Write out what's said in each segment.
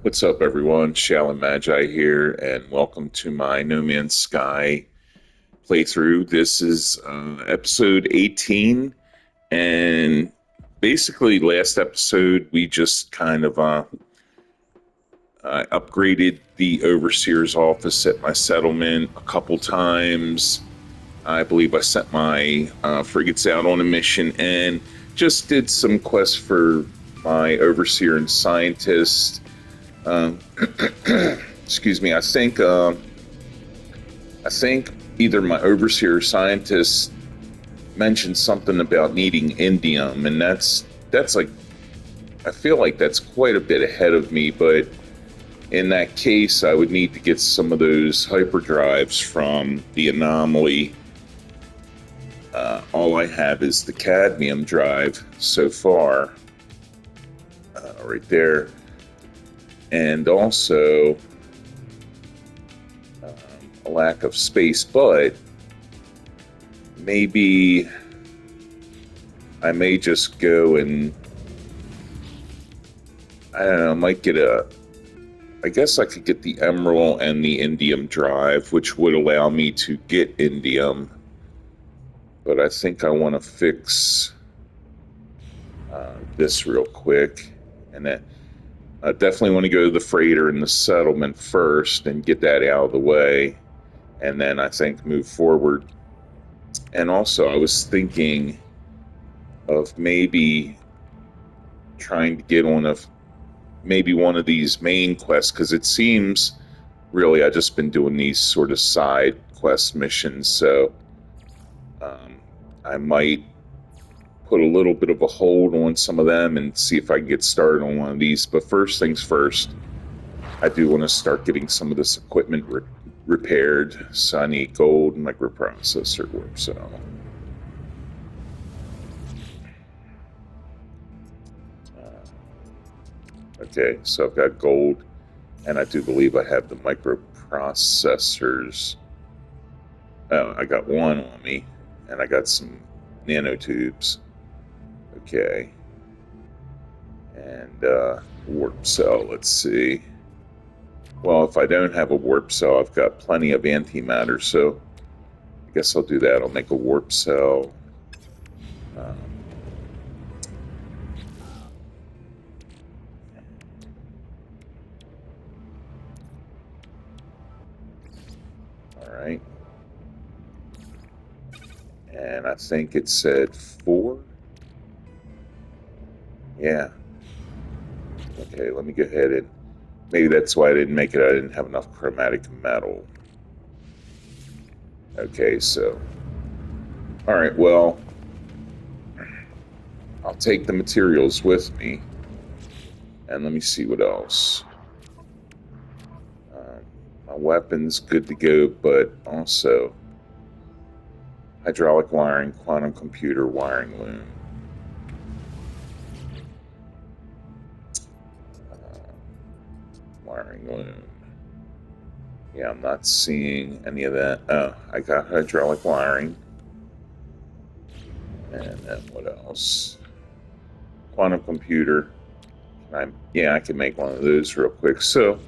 What's up, everyone? Shalom Magi here, and welcome to my No Man's Sky playthrough. This is episode 18, and basically, last episode we just kind of upgraded the overseer's office at my settlement a couple times. I believe I sent my frigates out on a mission and just did some quests for my overseer and scientist. Um, excuse me. I think either my overseer or scientist mentioned something about needing indium, and that's like I feel like that's quite a bit ahead of me. But in that case, I would need to get some of those hyperdrives from the anomaly. All I have is the cadmium drive so far, right there, and also a lack of space. But maybe I may just go and I don't know, I might get I guess I could get the emerald and the indium drive, which would allow me to get indium. But I think I want to fix this real quick. And that I definitely want to go to the freighter and the settlement first and get that out of the way. And then I think move forward. And also, I was thinking of maybe trying to get on maybe one of these main quests, because it seems really I just been doing these sort of side quest missions. So um, I might put a little bit of a hold on some of them and see if I can get started on one of these. But first things first, I do want to start getting some of this equipment repaired. So I need gold, microprocessor, warp cell. Okay, so I've got gold, and I do believe I have the microprocessors. Oh, I got one on me, and I got some nanotubes. Okay. And warp cell, let's see. Well, if I don't have a warp cell, I've got plenty of antimatter, so I guess I'll do that. I'll make a warp cell. Um, all right. And I think it said 4. Yeah. Okay, let me go ahead and maybe that's why I didn't make it. I didn't have enough chromatic metal. Okay, so all right, well, I'll take the materials with me. And let me see what else. My weapon's good to go, but also hydraulic wiring, quantum computer, wiring loom. Wiring loom. Yeah, I'm not seeing any of that. Oh, I got hydraulic wiring. And then what else? Quantum computer. Yeah, I can make one of those real quick. So,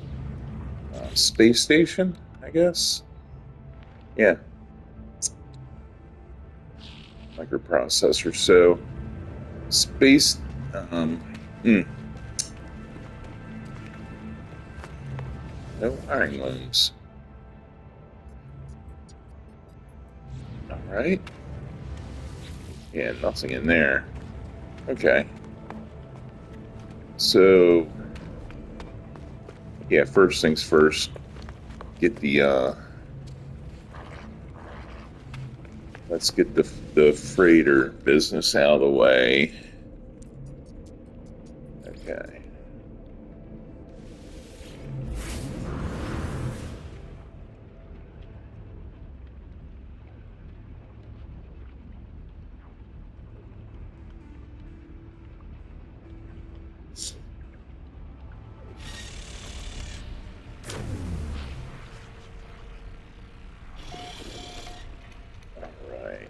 space station, I guess. Yeah, microprocessor. So, space. Um, mm, no wiring looms. All right. Yeah, nothing in there. Okay. So, yeah, first things first, get the let's get the freighter business out of the way. Okay. All right.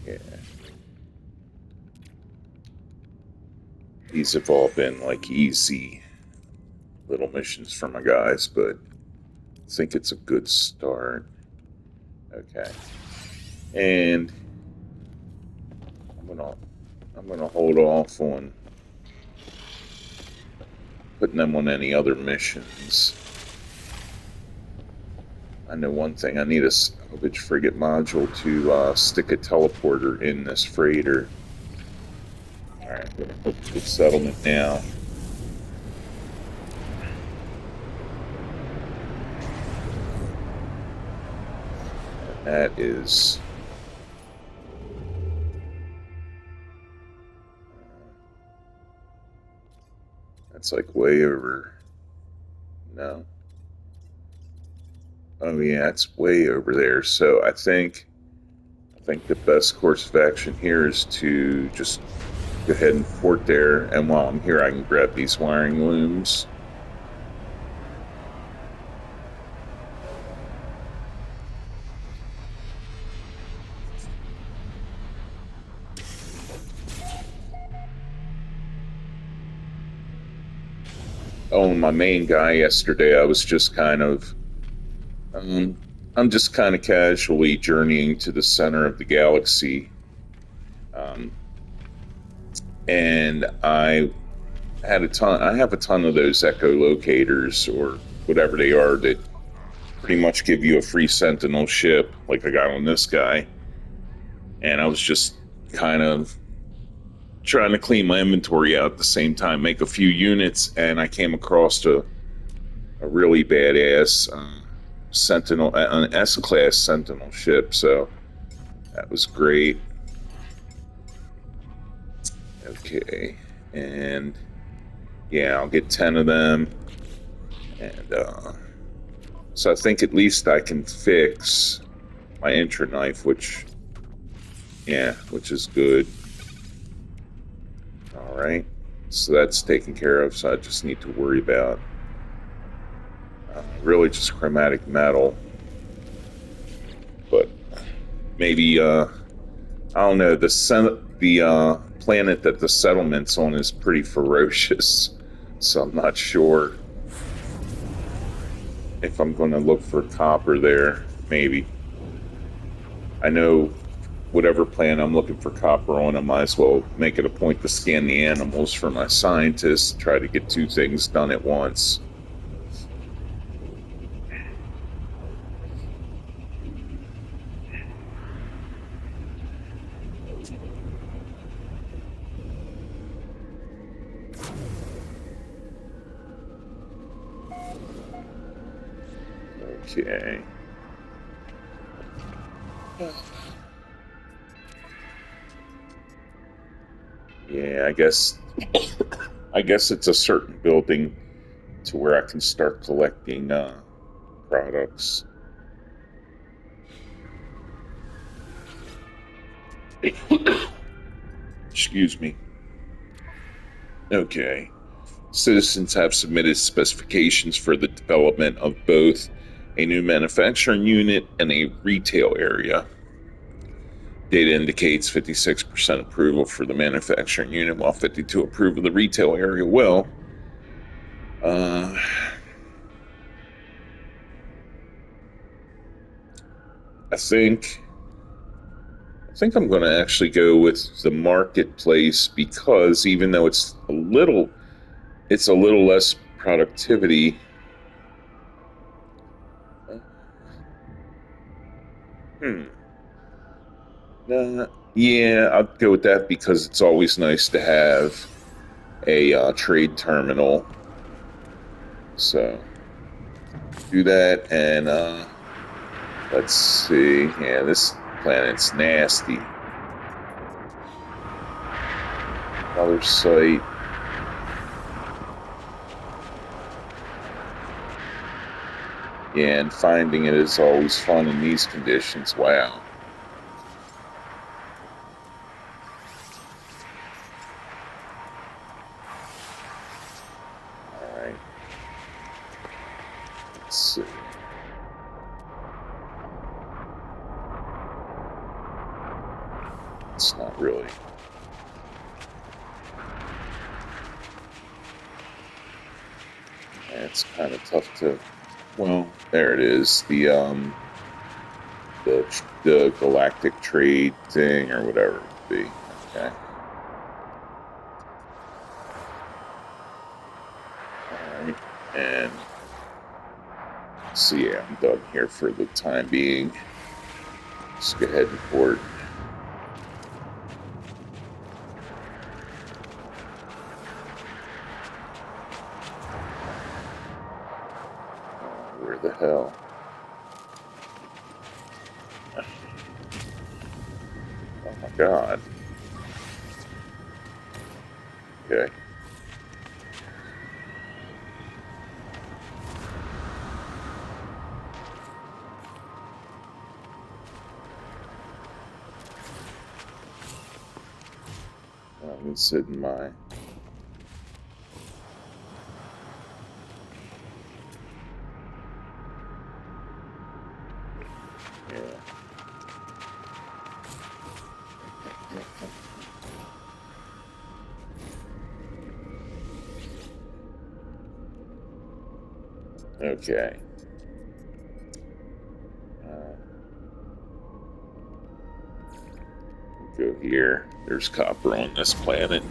Yeah. These have all been like easy little missions for my guys, but I think it's a good start. Okay. And I'm gonna hold off on putting them on any other missions. I know one thing, I need a salvage frigate module to stick a teleporter in this freighter. Alright, I'm gonna put the settlement now. And that is that's like way over. No. Oh yeah, it's way over there. So I think the best course of action here is to just go ahead and port there, and while I'm here I can grab these wiring looms. Oh, my main guy yesterday, I was just kind of I'm just kind of casually journeying to the center of the galaxy. And I have a ton of those echolocators or whatever they are that pretty much give you a free Sentinel ship, like I got on this guy. And I was just kind of trying to clean my inventory out at the same time, make a few units, and I came across a really badass Sentinel, an S-class Sentinel ship, so that was great. Okay, and yeah, I'll get 10 of them, and so I think at least I can fix my intra knife, which is good. All right, so that's taken care of. So I just need to worry about really just chromatic metal, but maybe I don't know. The planet that the settlement's on is pretty ferocious, so I'm not sure if I'm going to look for copper there. Maybe. I know whatever planet I'm looking for copper on, I might as well make it a point to scan the animals for my scientists, try to get two things done at once. Okay. Yeah, I guess it's a certain building to where I can start collecting products. Excuse me. Okay. Citizens have submitted specifications for the development of both a new manufacturing unit and a retail area. Data indicates 56% approval for the manufacturing unit, while 52% approve of the retail area. Well, I think I'm going to actually go with the marketplace, because even though it's a little less productivity. Yeah, I'll go with that because it's always nice to have a trade terminal. So do that, and let's see. Yeah, this planet's nasty. Another site. Yeah, and finding it is always fun in these conditions. Wow. All right. Let's see. It's not really. It's kind of tough to. Well, there it is. The galactic trade thing or whatever it would be. Okay. All right. And so yeah, I'm done here for the time being. Let's go ahead and port. Where the hell? Oh my god. Okay. I'm gonna sit in my. Yeah. Okay. We'll go here. There's copper on this planet.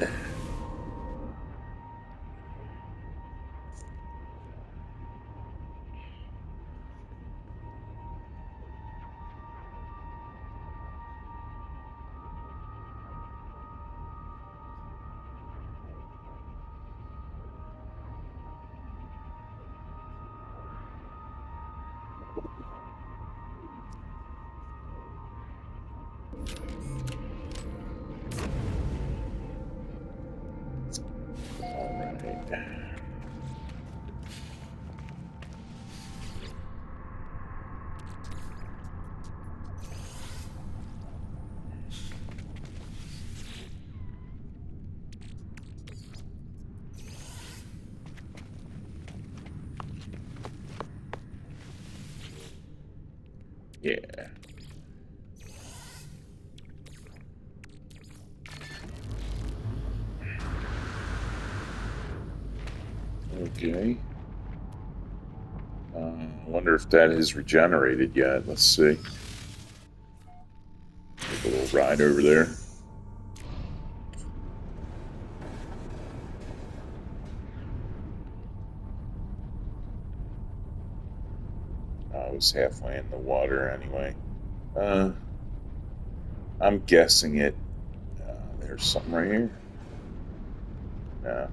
All right. Yeah. Okay. I wonder if that has regenerated yet. Let's see. Take a little ride over there. I was halfway in the water anyway. I'm guessing it. There's something right here. No.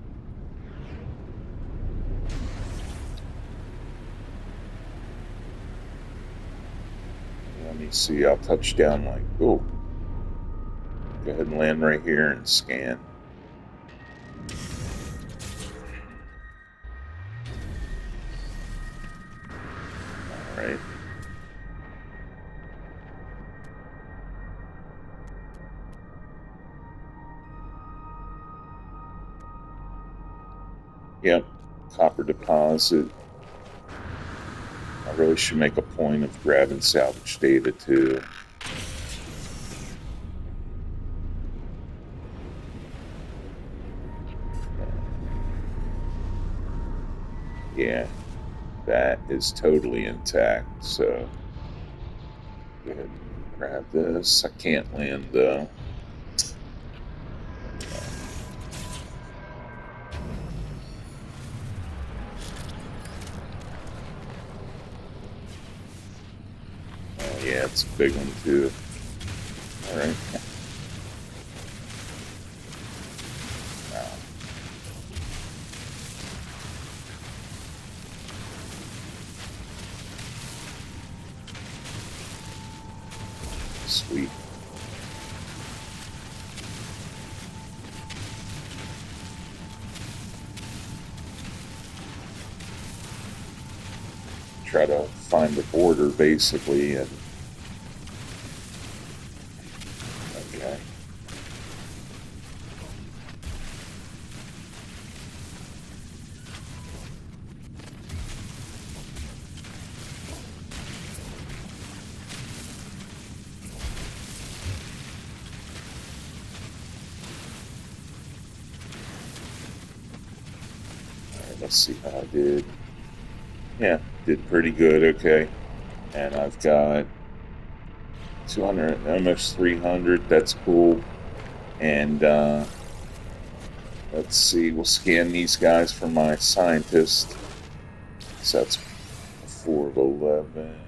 Let me see. I'll touch down like, oh, go ahead and land right here and scan. All right. Yep. Copper deposit. I really should make a point of grabbing salvage data too. Yeah, that is totally intact. So go ahead and grab this. I can't land though. Oh yeah, it's a big one too. All right. Sweet. Try to find the border basically, and okay. All right, let's see how I did. Yeah, did pretty good. Okay. And I've got 200, almost 300. That's cool. And let's see, we'll scan these guys for my scientist. So that's 4 of 11.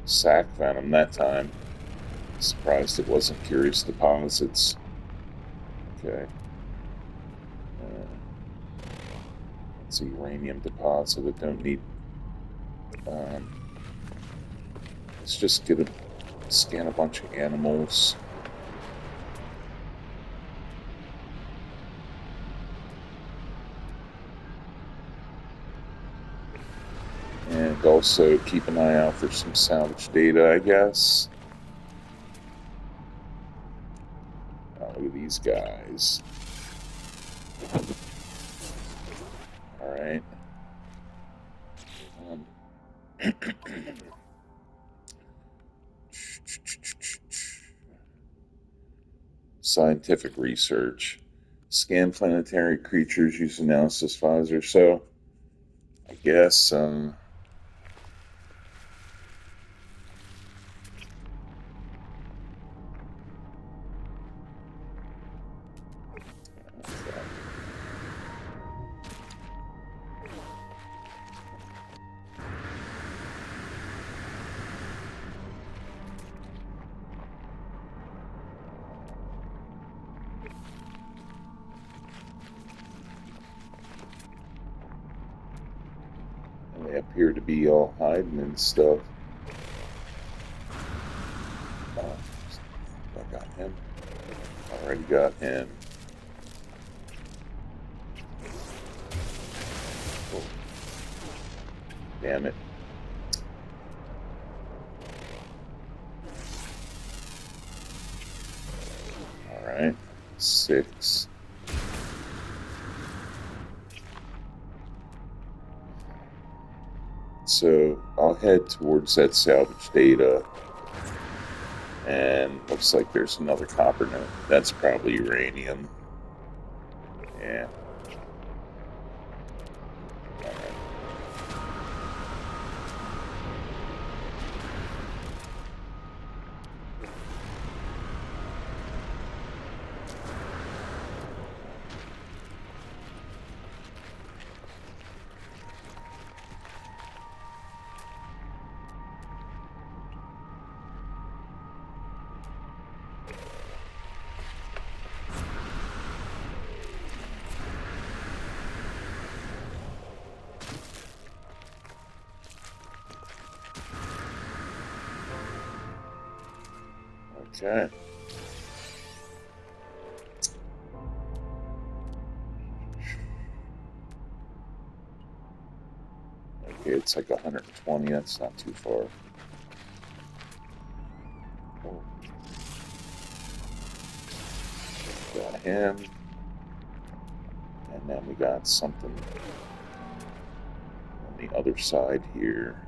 Sac venom that time. Surprised it wasn't curious deposits. Okay. Let's see, uranium deposit. I don't need. Um, let's just scan a bunch of animals. And also keep an eye out for some salvage data, I guess. Look at these guys. Alright. Scientific research. Scan planetary creatures, use analysis visor. So, I guess, they appear to be all hiding and stuff. I got him. Already got him. Oh, damn it. Alright. 6. So I'll head towards that salvage data. And looks like there's another copper note. That's probably uranium. Yeah. Alright. Okay. Okay, it's like 120. That's not too far. Oh. Got him. And then we got something on the other side here.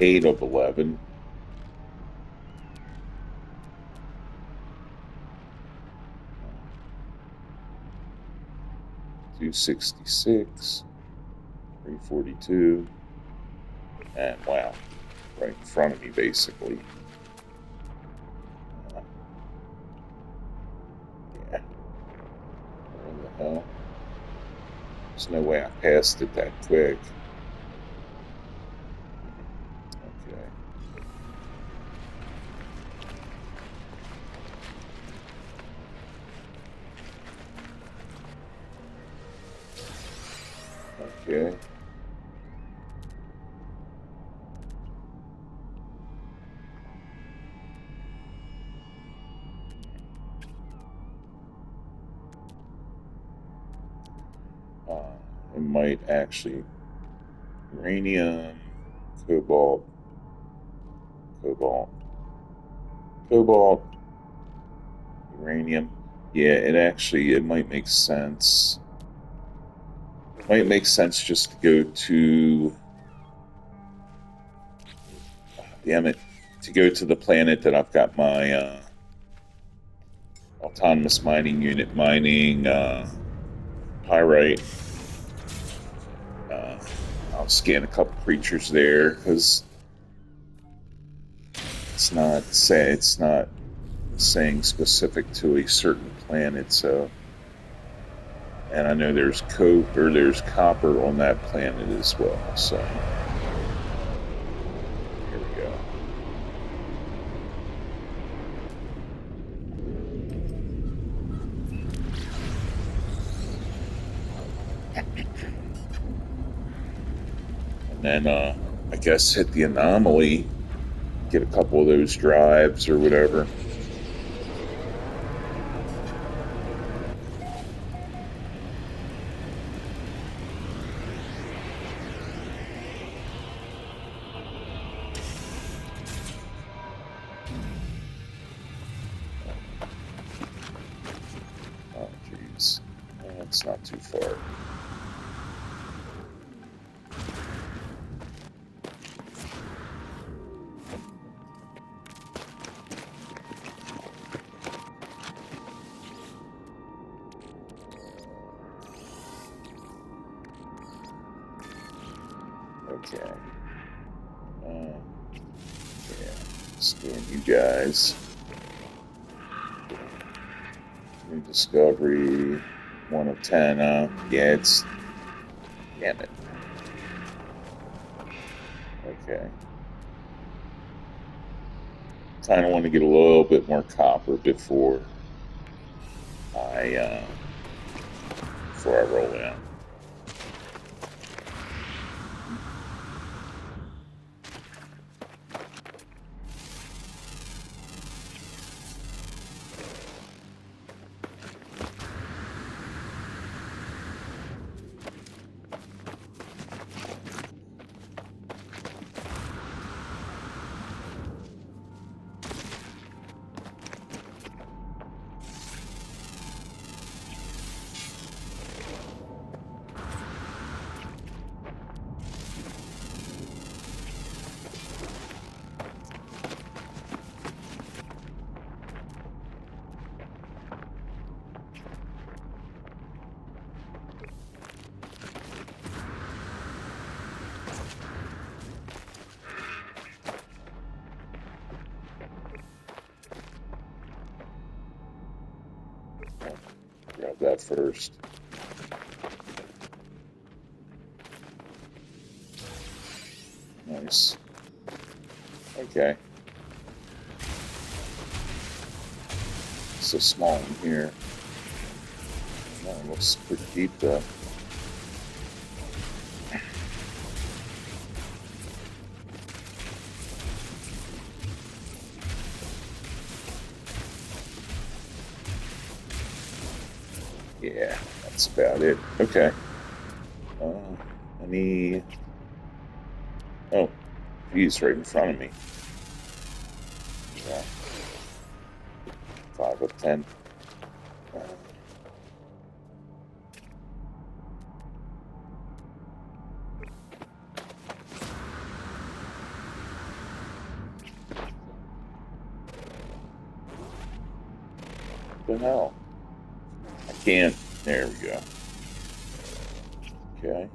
Eight of 11. 266. 342. And wow, right in front of me, basically. Yeah. Where the hell? There's no way I passed it that quick. Okay. Okay. It might actually uranium, cobalt, cobalt, cobalt. Uranium. Yeah, it might make sense. It might make sense just to go to, damn it, to go to the planet that I've got my autonomous mining unit mining pyrite. I'll scan a couple creatures there because it's not saying specific to a certain planet. So, and I know there's there's copper on that planet as well. So here we go. And then I guess hit the anomaly, get a couple of those drives or whatever. Oh, jeez. That's not too far. Okay. Yeah. Scan you guys. New discovery. 1 of 10. Yeah, it's. Damn it. Okay. Kind of want to get a little bit more copper before I roll out. Grab that first. Nice. Okay. So small in here. That looks pretty deep though. Yeah, that's about it. Okay. Any... Oh, he's right in front of me. Yeah. 5 of 10. What the hell? I can't. There we go. Okay.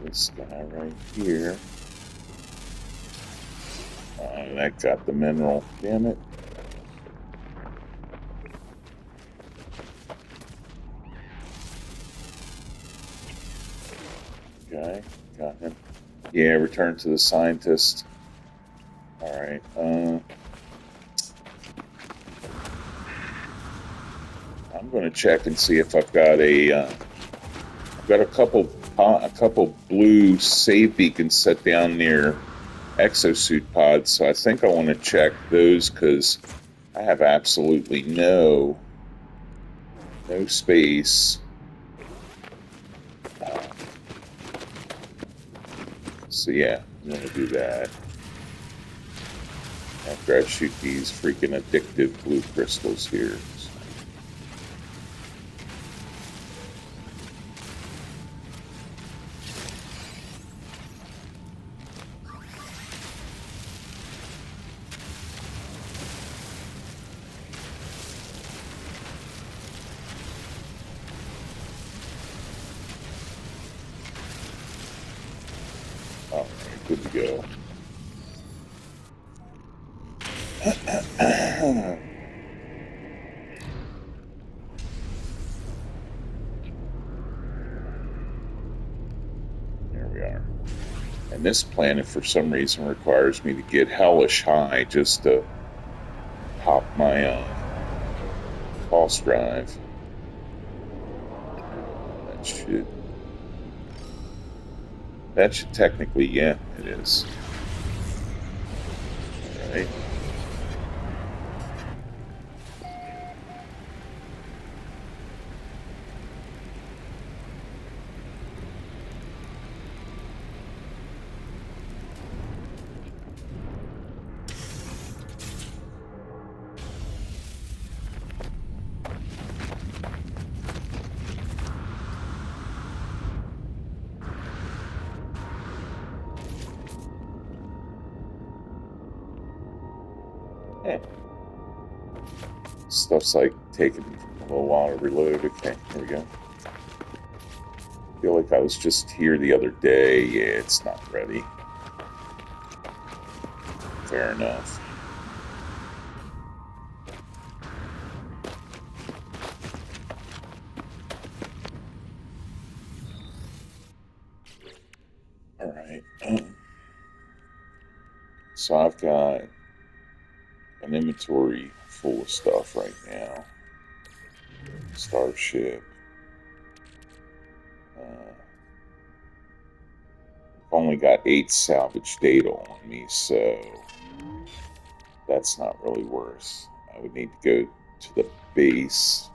This guy right here. That got the mineral. Damn it. Okay, got him. Yeah, return to the scientist. Alright, I'm going to check and see if I've got I've got a couple blue save beacons set down near exosuit pods, so I think I want to check those because I have absolutely no space. So yeah, I'm going to do that after I shoot these freaking addictive blue crystals here. All right, good to go. There we are. And this planet, for some reason, requires me to get hellish high just to pop my pulse drive. That should technically, yeah, it is. All right. Yeah. Stuff's like taking a little while to reload. Okay, here we go. I feel like I was just here the other day. Yeah, it's not ready. Fair enough. All right. So I've got an inventory full of stuff right now. Starship. I've only got 8 salvage data on me, so that's not really worth. I would need to go to the base.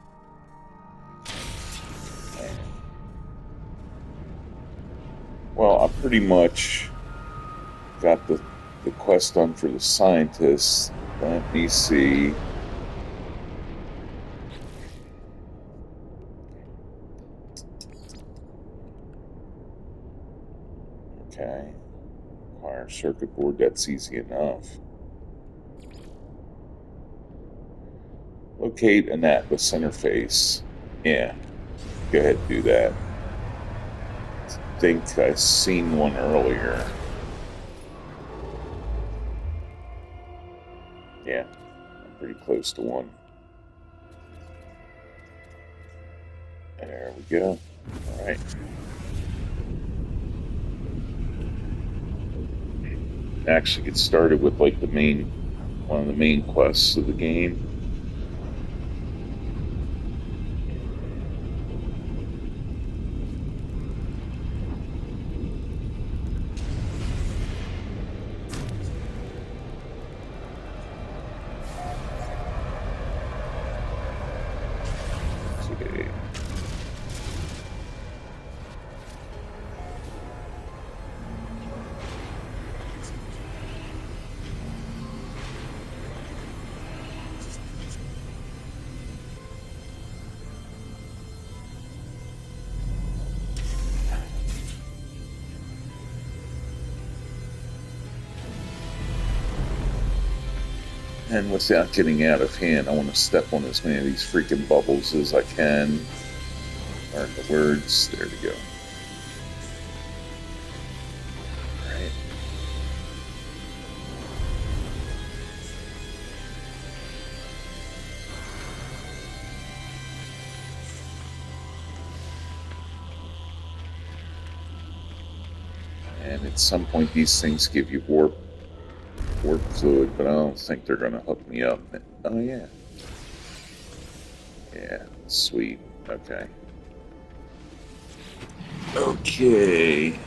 And, well, I pretty much got the quest done for the scientists. Let me see. Okay. Acquire circuit board, that's easy enough. Locate an Atlas interface. Yeah, go ahead and do that. I think I seen one earlier. Yeah, I'm pretty close to one. There we go. All right. Actually get started with like one of the main quests of the game. Okay. And without getting out of hand, I want to step on as many of these freaking bubbles as I can. Learn the words. There we go. Alright. And at some point, these things give you warp fluid, but I don't think they're going to hook me up. Oh, yeah. Yeah, sweet. Okay. Okay.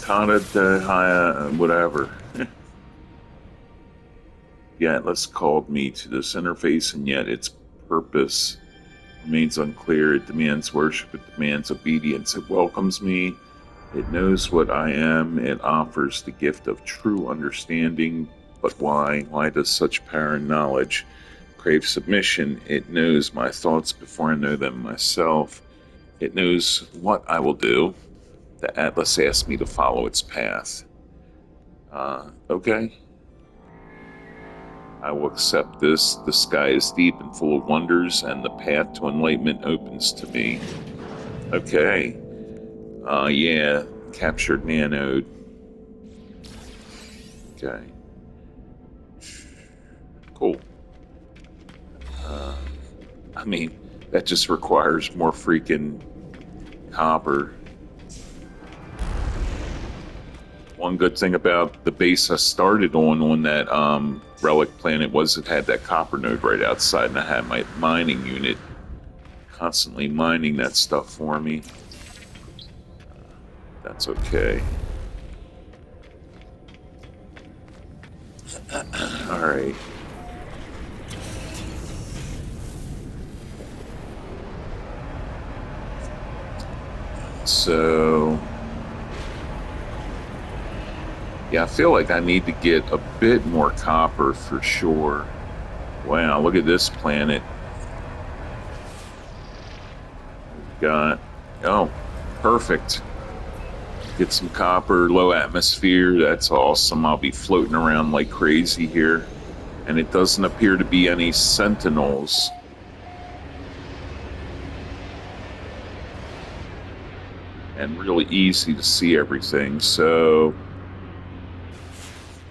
Tana de whatever. The Atlas called me to this interface, and yet its purpose remains unclear. It demands worship, it demands obedience. It welcomes me It knows what I am. It offers the gift of true understanding. But why? Why does such power and knowledge crave submission? It knows my thoughts before I know them myself. It knows what I will do. The Atlas asks me to follow its path. Okay. I will accept this. The sky is deep and full of wonders, and the path to enlightenment opens to me. Okay. Yeah. Captured nanode. Okay. Cool. I mean, that just requires more freaking copper. One good thing about the base I started on that relic planet was it had that copper node right outside, and I had my mining unit constantly mining that stuff for me. That's okay. All right. So, yeah, I feel like I need to get a bit more copper for sure. Wow, look at this planet. Got, oh, perfect. Get some copper, low atmosphere. That's awesome. I'll be floating around like crazy here. And it doesn't appear to be any sentinels. And really easy to see everything. So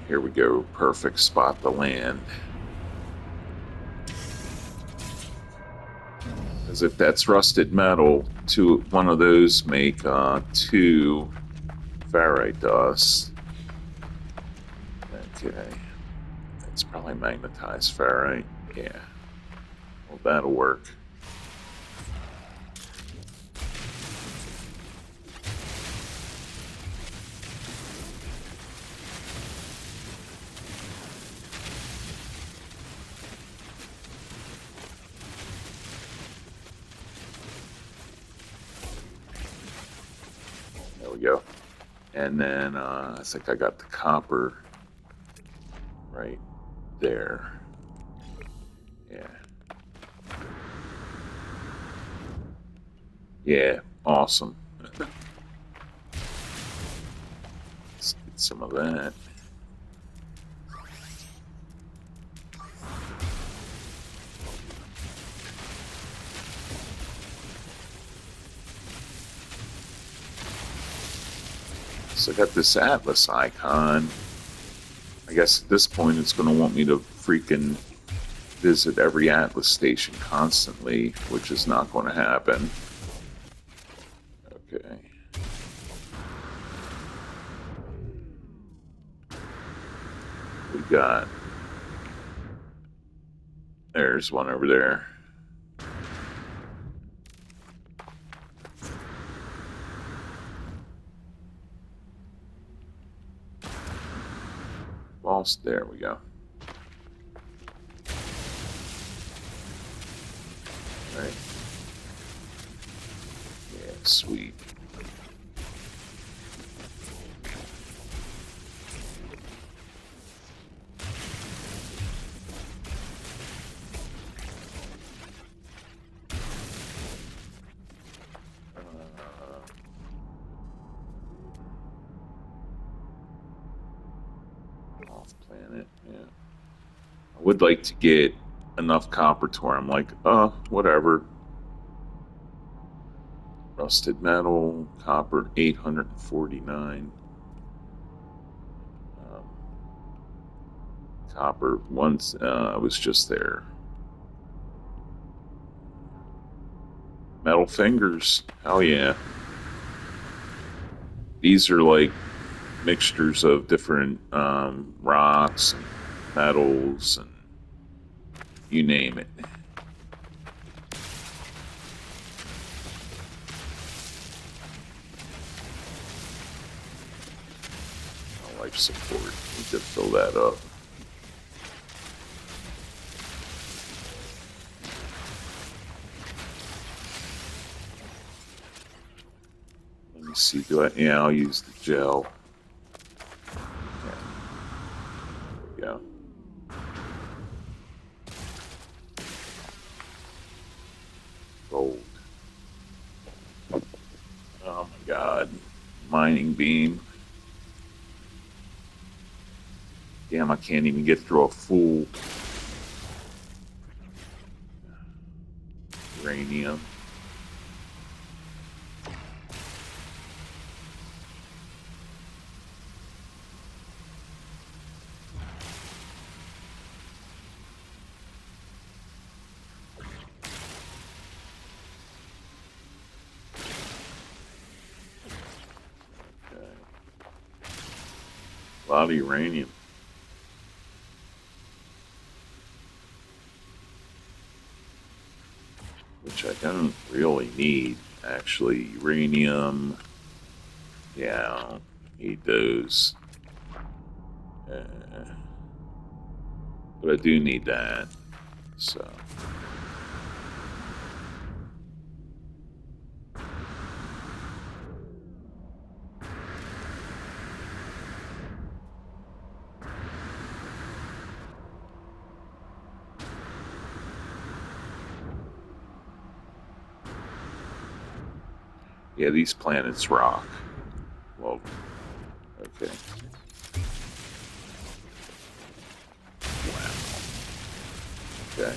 here we go. Perfect spot to land. As if that's rusted metal, one of those make 2 ferrite dust. Okay. That's probably magnetized ferrite. Yeah. Well, that'll work. There we go. And then I think I got the copper right there. Yeah. Yeah, awesome. Let's get some of that. So I got this Atlas icon. I guess at this point it's going to want me to freaking visit every Atlas station constantly, which is not going to happen. Okay. We got... There's one over there. Lost. There we go. Right. Yeah, sweet. Off planet, yeah. I would like to get enough copper to where I'm like, whatever. Rusted metal, copper 849. Copper once was just there. Metal fingers, hell yeah. These are like mixtures of different rocks and metals and you name it. Life support, need to fill that up. see, do I? Yeah, I'll use the gel. Okay. There we go. Gold. Oh my god. Mining beam. Damn, I can't even get through a full uranium. Okay. A lot of uranium. Which I don't really need, actually. Uranium. Yeah, I don't need those. But I do need that. So. Yeah, these planets rock. Well, okay. Wow. Okay.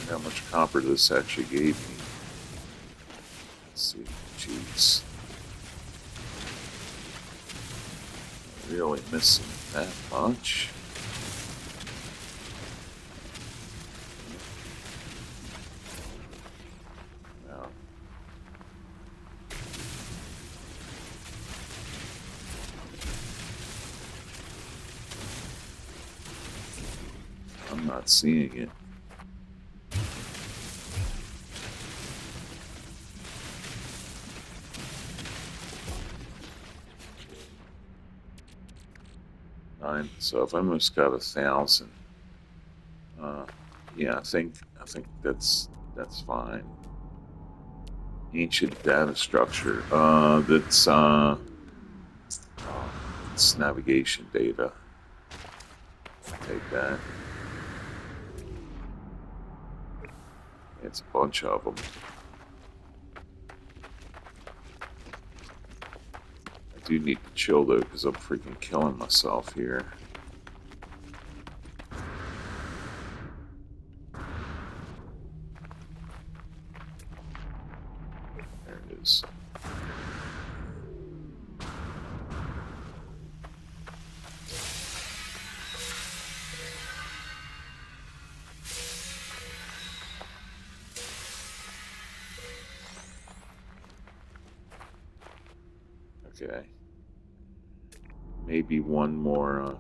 How much copper this actually gave me. Let's see. Jeez. Really missing that much. Wow. I'm not seeing it. So I've almost got 1,000. Yeah, I think that's fine. Ancient data structure. It's navigation data. Take that. It's a bunch of them. I do need to chill though, because I'm freaking killing myself here. There it is. Okay. Maybe one more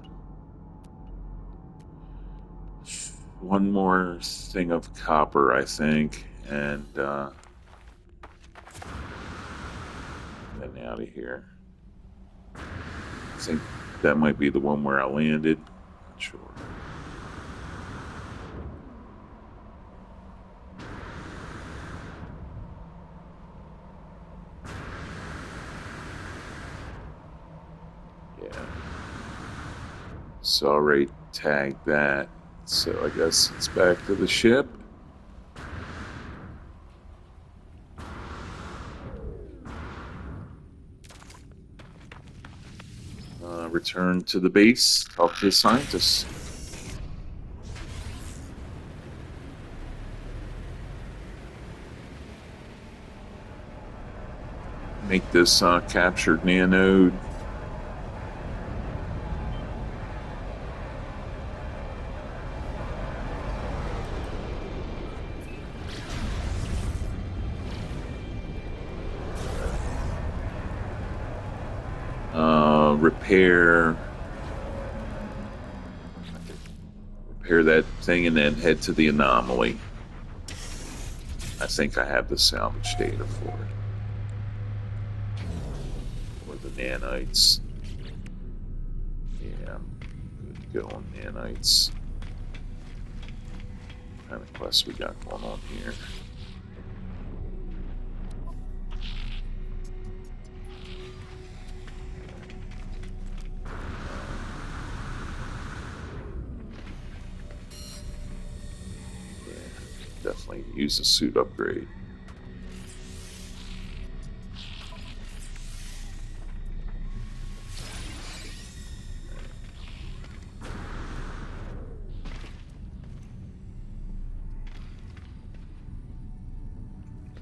thing of copper, I think, and then out of here. I think that might be the one where I landed. Not sure. Yeah. So I already tagged that. So I guess it's back to the ship. Return to the base. Talk to the scientists. make this captured nanode. Repair that thing and then head to the anomaly. I think I have the salvage data for it. Or the nanites. Yeah, I'm good to go on nanites. What kind of quests we got going on here? Definitely use a suit upgrade.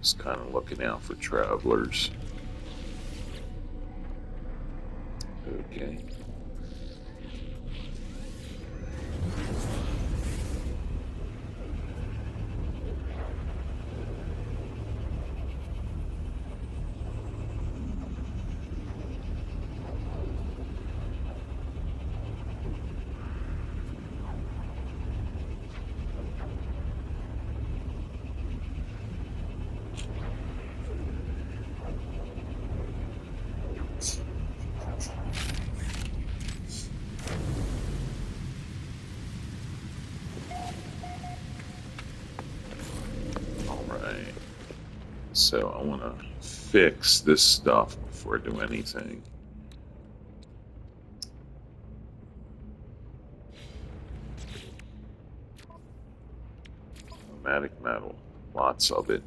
Just kind of looking out for travelers. Okay. So I want to fix this stuff before I do anything. Chromatic metal, lots of it.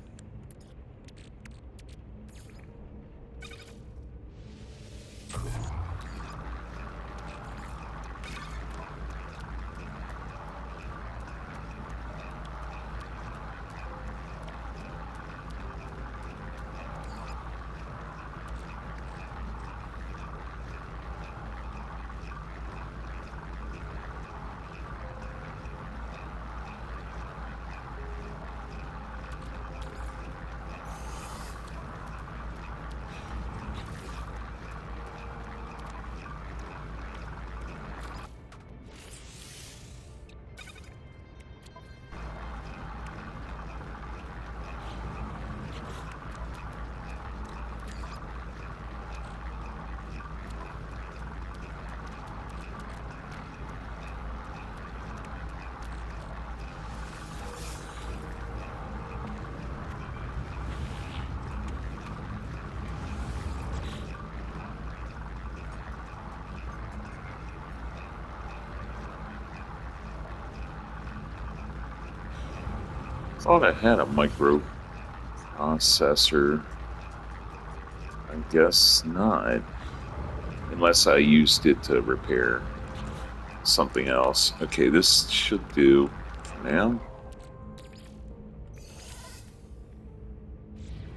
Thought I had a microprocessor. I guess not. Unless I used it to repair something else. Okay, this should do for now.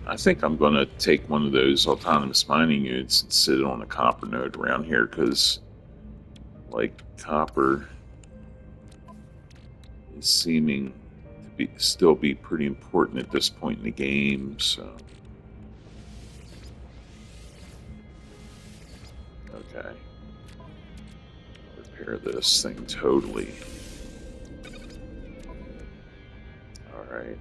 I think I'm going to take one of those autonomous mining units and sit it on a copper node around here because, like, copper is seeming to still be pretty important at this point in the game, so. Okay. Repair this thing totally. Alright.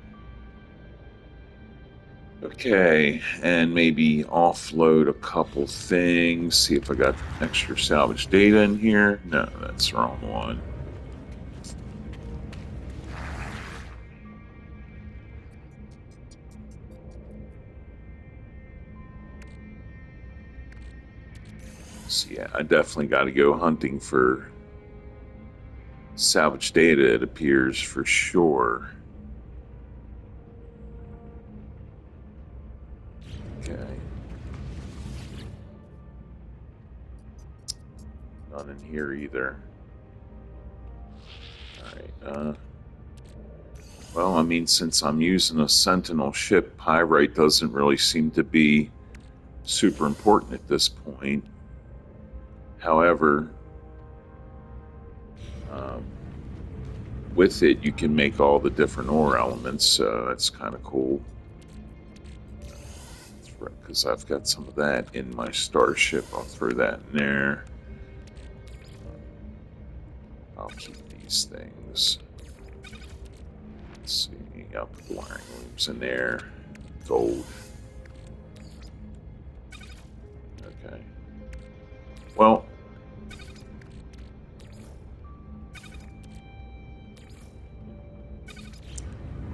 Okay, and maybe offload a couple things, see if I got extra salvage data in here. No, that's the wrong one. So yeah, I definitely got to go hunting for salvage data, it appears, for sure. Okay. None in here either. Alright, well, I mean, since I'm using a Sentinel ship, pyrite doesn't really seem to be super important at this point. However, with it, you can make all the different ore elements, so that's kind of cool. Because I've got some of that in my starship. I'll throw that in there. I'll keep these things. Let's see. I'll put the wiring looms in there. Gold. Okay. Well,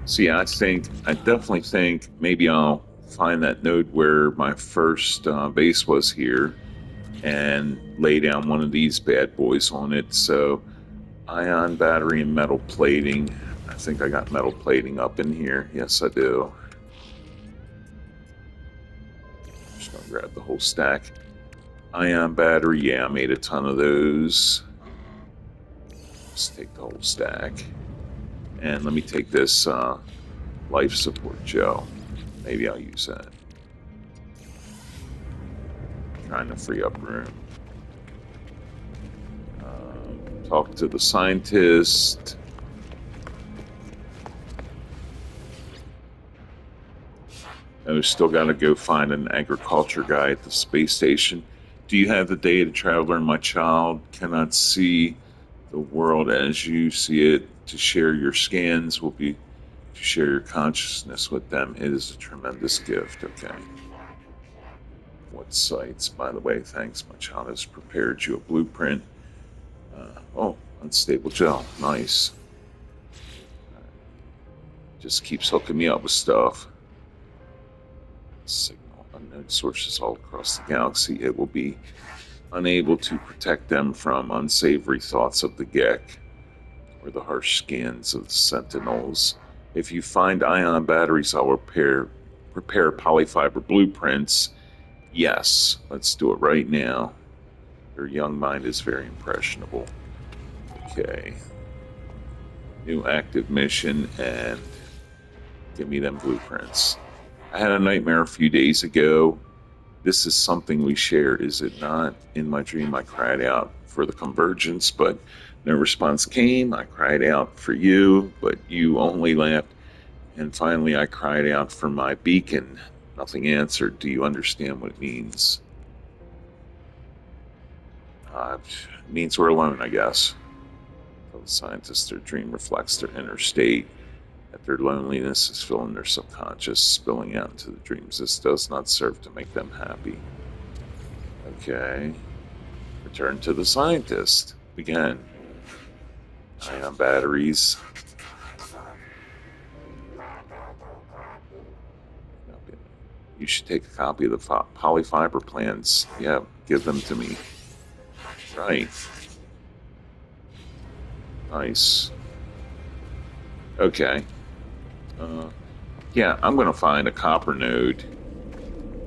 see, I definitely think maybe I'll find that node where my first base was here and lay down one of these bad boys on it. So, ion battery and metal plating. I think I got metal plating up in here. Yes, I do. Just gonna grab the whole stack. Ion battery, yeah, I made a ton of those. Let's take the whole stack. And let me take this life support gel. Maybe I'll use that. Trying to free up room. Talk to the scientist. I still got to go find an agriculture guy at the space station. Do you have the data, traveler? My child cannot see the world as you see it. To share your scans will be to share your consciousness with them. It is a tremendous gift. Okay. What sites? By the way, thanks. My child has prepared you a blueprint. Unstable gel. Nice. Just keeps hooking me up with stuff. Signal unknown sources all across the galaxy. It will be unable to protect them from unsavory thoughts of the Gek or the harsh scans of the Sentinels. If you find ion batteries, I'll prepare polyfiber blueprints. Yes, let's do it right now. Your young mind is very impressionable. Okay. New active mission, and give me them blueprints. I had a nightmare a few days ago. This is something we shared, is it not? In my dream, I cried out for the convergence, but no response came. I cried out for you, but you only laughed. And finally, I cried out for my beacon. Nothing answered. Do you understand what it means? It means we're alone, I guess. For the scientists, their dream reflects their inner state. That their loneliness is filling their subconscious, spilling out into the dreams. This does not serve to make them happy. Okay. Return to the scientist. Again. Ion batteries. You should take a copy of the polyfiber plans. Yeah, give them to me. Right. Nice. Okay. Yeah, I'm going to find a copper node.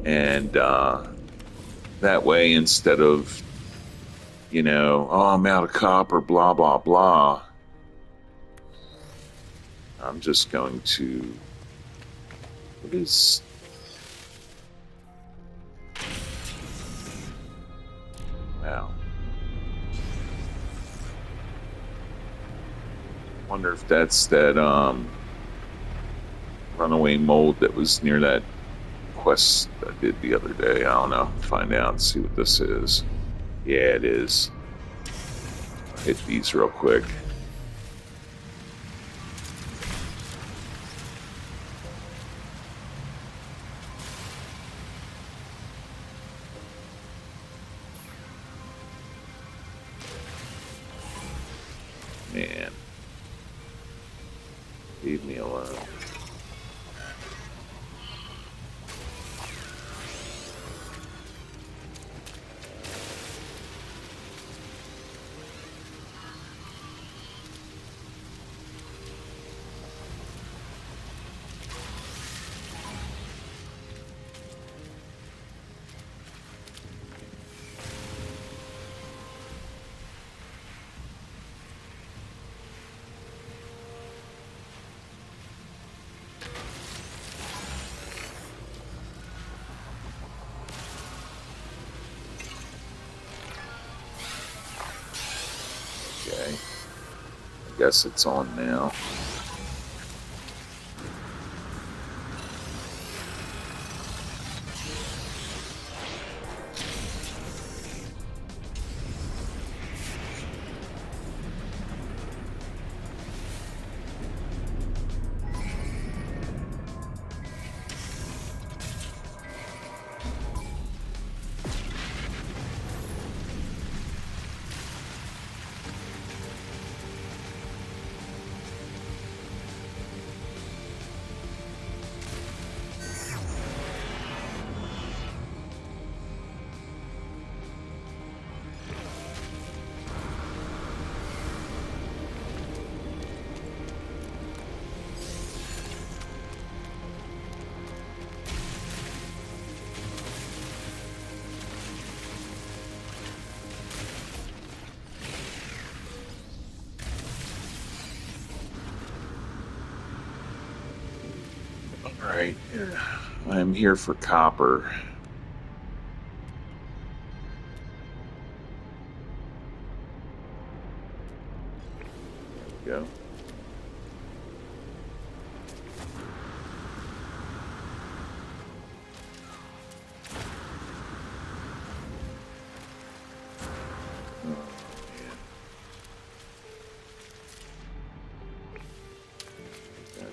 And that way, instead of, I'm out of copper, blah, blah, blah, I'm just going to... What is... Wow. Wonder if that's that runaway mold that was near that quest I did the other day. I don't know. Find out, see what this is. Yeah, it is. I'll hit these real quick. Man. Leave me alone. Okay. I guess it's on now. All right. I'm here for copper. There we go. Oh, man. Okay.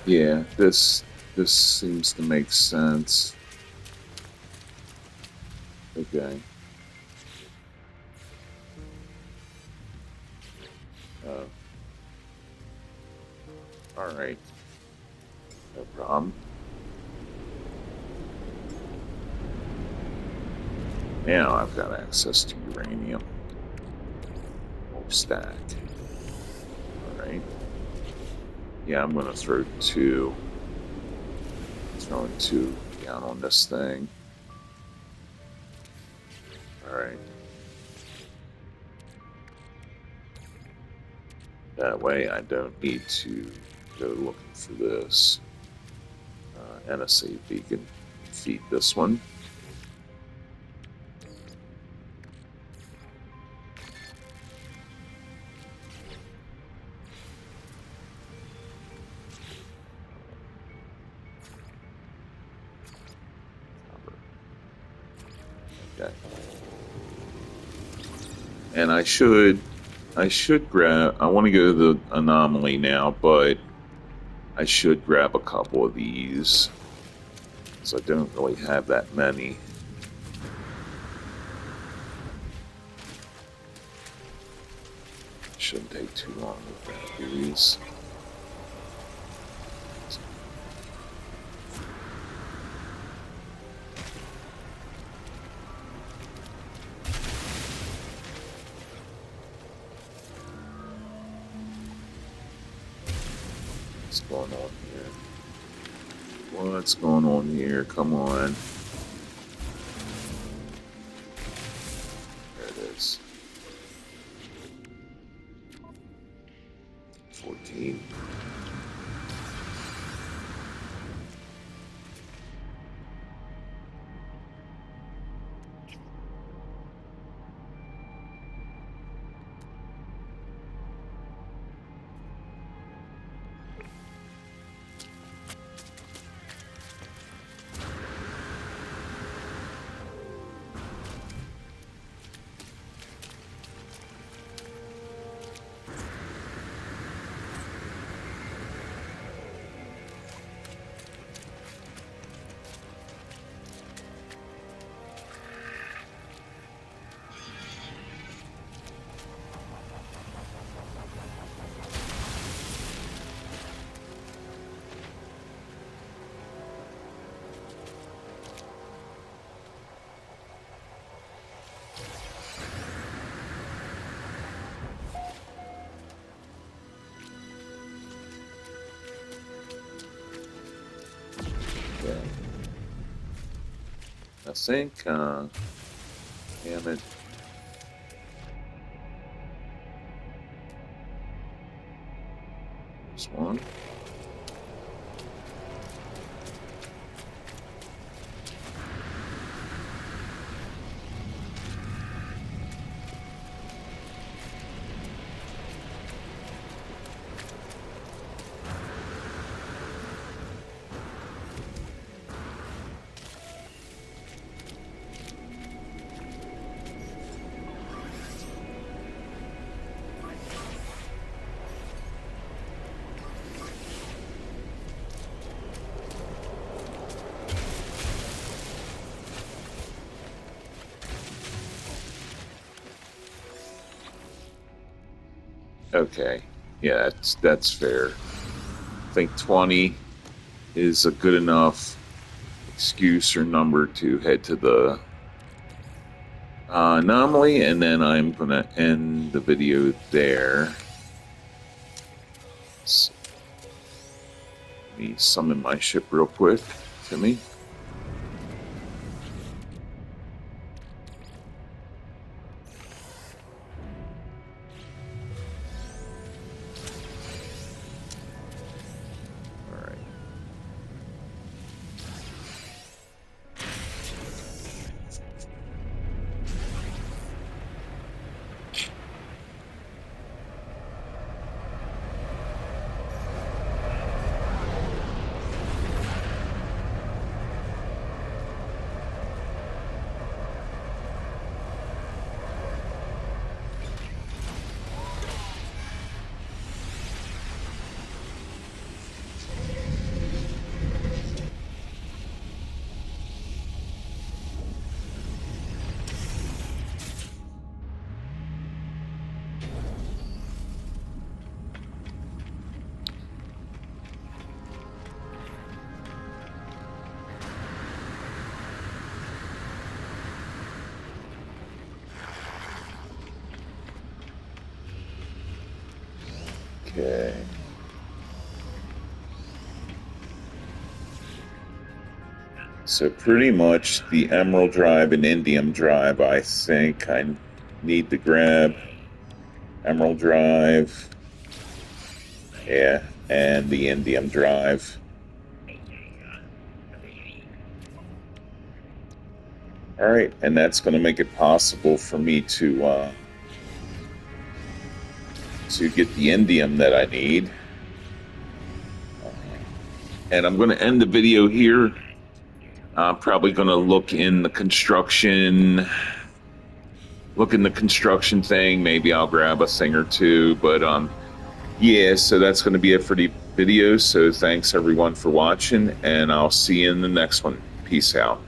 Yeah, this seems to make sense. Okay. Uh, all right. No problem. Now I've got access to uranium. Whole stack. All right. Yeah, I'm gonna throw two. Throwing two down on this thing. All right. That way I don't need to go looking for this. NSA beacon. Feed this one. Okay. And I should grab. I want to go to the anomaly now, but I should grab a couple of these because I don't really have that many. Shouldn't take too long to grab these. What's going on here? What's going on here? Come on. There it is. 14. I think, damn it. This one. Okay, yeah, that's fair. I think 20 is a good enough excuse or number to head to the anomaly, and then I'm gonna end the video there. So, let me summon my ship real quick, Timmy. All right. Okay. So pretty much the Emerald Drive and Indium Drive, I think I need to grab Emerald Drive, yeah, and the Indium Drive. All right, and that's going to make it possible for me to get the Indium that I need. And I'm going to end the video here. I'm probably going to look in the construction thing. Maybe I'll grab a thing or two, but yeah, so that's going to be it for the video. So thanks everyone for watching, and I'll see you in the next one. Peace out.